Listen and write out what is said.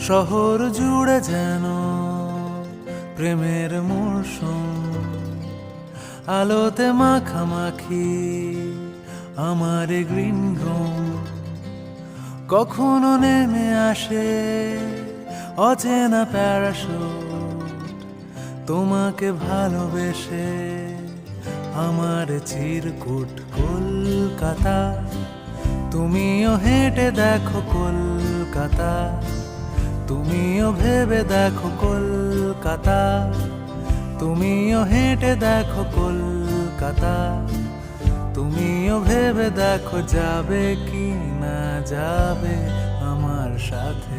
শহর জুড়ে যেন প্রেমের মরশুম, আলোতে মাখামাখি আমার গ্রিন রুম। কখনো নেমে আসে অচেনা প্যারাশুট, তোমাকে ভালোবেসে আমার চিরকুট কলকাতা। তুমিও হেঁটে দেখো কলকাতা, তুমিও ভেবে দেখো কলকাতা, তুমিও হেঁটে দেখো কলকাতা, তুমিও ভেবে দেখো যাবে কি না যাবে আমার সাথে।